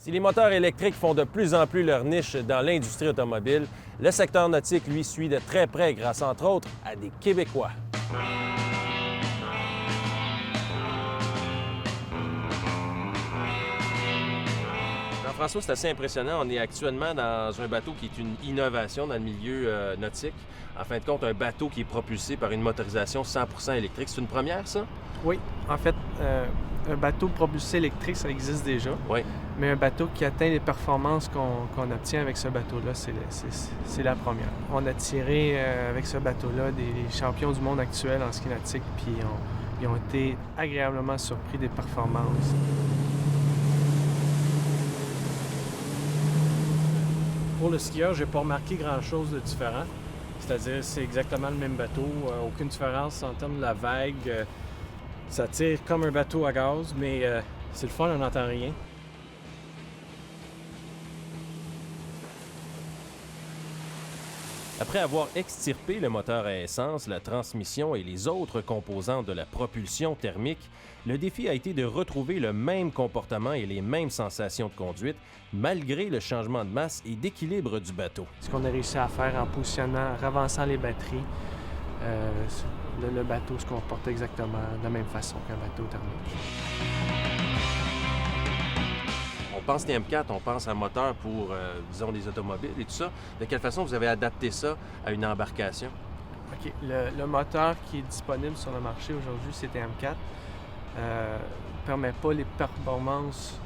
Si les moteurs électriques font de plus en plus leur niche dans l'industrie automobile, le secteur nautique, lui, suit de très près grâce, entre autres, à des Québécois. Jean-François, c'est assez impressionnant. On est actuellement dans un bateau qui est une innovation dans le milieu nautique. En fin de compte, un bateau qui est propulsé par une motorisation 100% électrique. C'est une première, ça? Oui, en fait, un bateau propulsé électrique, ça existe déjà. Oui. Mais un bateau qui atteint les performances qu'on obtient avec ce bateau-là, c'est la première. On a tiré avec ce bateau-là des champions du monde actuels en ski nautique, puis ils ont été agréablement surpris des performances. Pour le skieur, j'ai pas remarqué grand-chose de différent. C'est-à-dire, c'est exactement le même bateau, aucune différence en termes de la vague. Ça tire comme un bateau à gaz, mais c'est le fun, on n'entend rien. Après avoir extirpé le moteur à essence, la transmission et les autres composantes de la propulsion thermique, le défi a été de retrouver le même comportement et les mêmes sensations de conduite, malgré le changement de masse et d'équilibre du bateau. Ce qu'on a réussi à faire en positionnant, en avançant les batteries, le bateau se comporte exactement de la même façon qu'un bateau thermique. On pense TM4, on pense à moteur pour, disons, les automobiles et tout ça. De quelle façon vous avez adapté ça à une embarcation? OK. Le moteur qui est disponible sur le marché aujourd'hui, c'est TM4. Ne permet pas les performances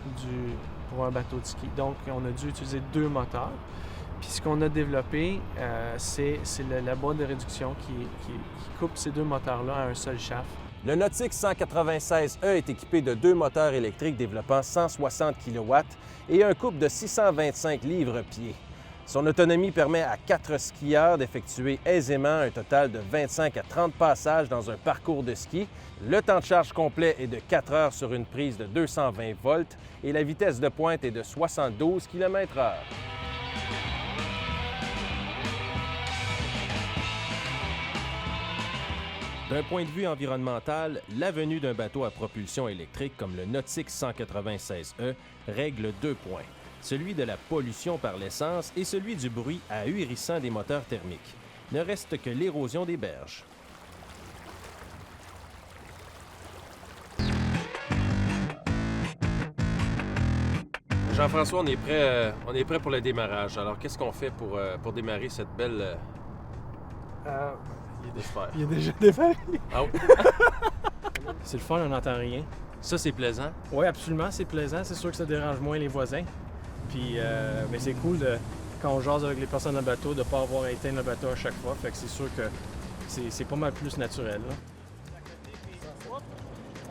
pour un bateau de ski. Donc, on a dû utiliser deux moteurs. Puis ce qu'on a développé, c'est la boîte de réduction qui coupe ces deux moteurs-là à un seul shaft. Le Nautique 196E est équipé de deux moteurs électriques développant 160 kW et un couple de 625 livres-pieds. Son autonomie permet à 4 skieurs d'effectuer aisément un total de 25 à 30 passages dans un parcours de ski. Le temps de charge complet est de 4 heures sur une prise de 220 volts et la vitesse de pointe est de 72 km/h. D'un point de vue environnemental, la venue d'un bateau à propulsion électrique comme le Nautique 196E règle 2 points, celui de la pollution par l'essence et celui du bruit ahurissant des moteurs thermiques. Ne reste que l'érosion des berges. Jean-François, on est prêt pour le démarrage. Alors, qu'est-ce qu'on fait pour démarrer cette belle... Il est déjà démarré. Ah oui? C'est le fun, on n'entend rien. Ça, c'est plaisant. Oui, absolument, c'est plaisant. C'est sûr que ça dérange moins les voisins. Puis, mais c'est cool, quand on jase avec les personnes dans le bateau, de ne pas avoir à éteindre le bateau à chaque fois. Fait que c'est sûr que c'est pas mal plus naturel. Là.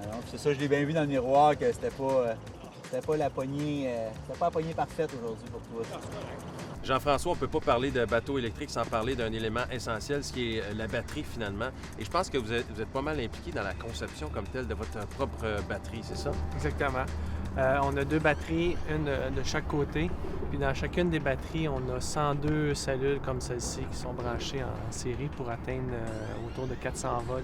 Alors, c'est ça, je l'ai bien vu dans le miroir que c'était pas la poignée, c'était pas la poignée parfaite aujourd'hui pour toi. Jean-François, on ne peut pas parler de bateau électrique sans parler d'un élément essentiel, ce qui est la batterie finalement. Et je pense que vous êtes pas mal impliqué dans la conception comme telle de votre propre batterie, c'est ça? Exactement. On a deux batteries, une de chaque côté. Puis dans chacune des batteries, on a 102 cellules comme celle-ci qui sont branchées en série pour atteindre autour de 400 volts,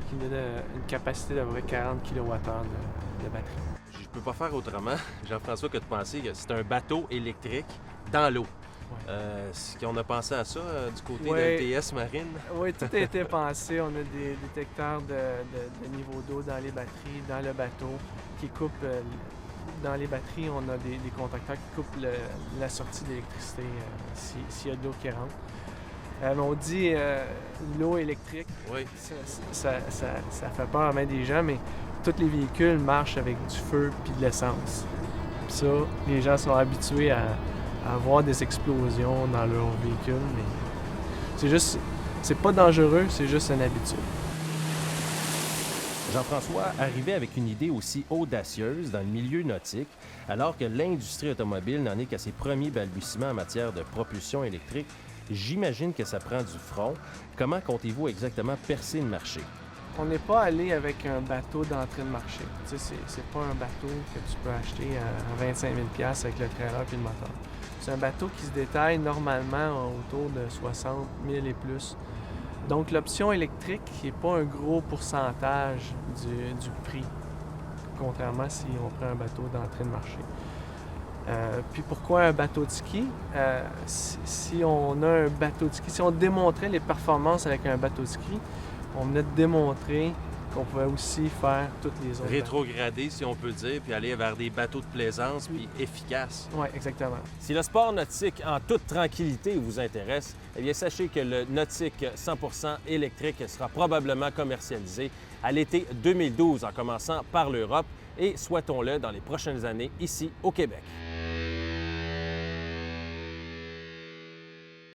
qui nous donne une capacité d'à peu près 40 kWh de batterie. Je ne peux pas faire autrement, Jean-François, que de penser que c'est un bateau électrique dans l'eau. Est-ce qu'on a pensé à ça du côté de LTS Marine? Oui, tout a été pensé. On a des détecteurs de niveau d'eau dans les batteries, dans le bateau, qui coupent... dans les batteries, on a des contacteurs qui coupent la sortie d'électricité s'il y a de l'eau qui rentre. On dit l'eau électrique, oui. Ça fait peur à main des gens, mais tous les véhicules marchent avec du feu puis de l'essence. Puis ça, les gens sont habitués à avoir des explosions dans leur véhicule, mais c'est pas dangereux, c'est juste une habitude. Jean-François arrivait avec une idée aussi audacieuse dans le milieu nautique, alors que l'industrie automobile n'en est qu'à ses premiers balbutiements en matière de propulsion électrique. J'imagine que ça prend du front. Comment comptez-vous exactement percer le marché? On n'est pas allé avec un bateau d'entrée de marché. Tu sais, c'est pas un bateau que tu peux acheter à 25 000 $ avec le trailer et le moteur. C'est un bateau qui se détaille normalement autour de 60 000 et plus. Donc l'option électrique n'est pas un gros pourcentage du prix, contrairement si on prend un bateau d'entrée de marché. Puis pourquoi un bateau de ski? Si on a un bateau de ski, si on démontrait les performances avec un bateau de ski, on venait de démontrer qu'on pouvait aussi faire toutes les autres. Rétrograder, si on peut dire, puis aller vers des bateaux de plaisance, puis efficaces. Oui, exactement. Si le sport nautique en toute tranquillité vous intéresse, eh bien sachez que le nautique 100% électrique sera probablement commercialisé à l'été 2012 en commençant par l'Europe et souhaitons-le dans les prochaines années ici au Québec.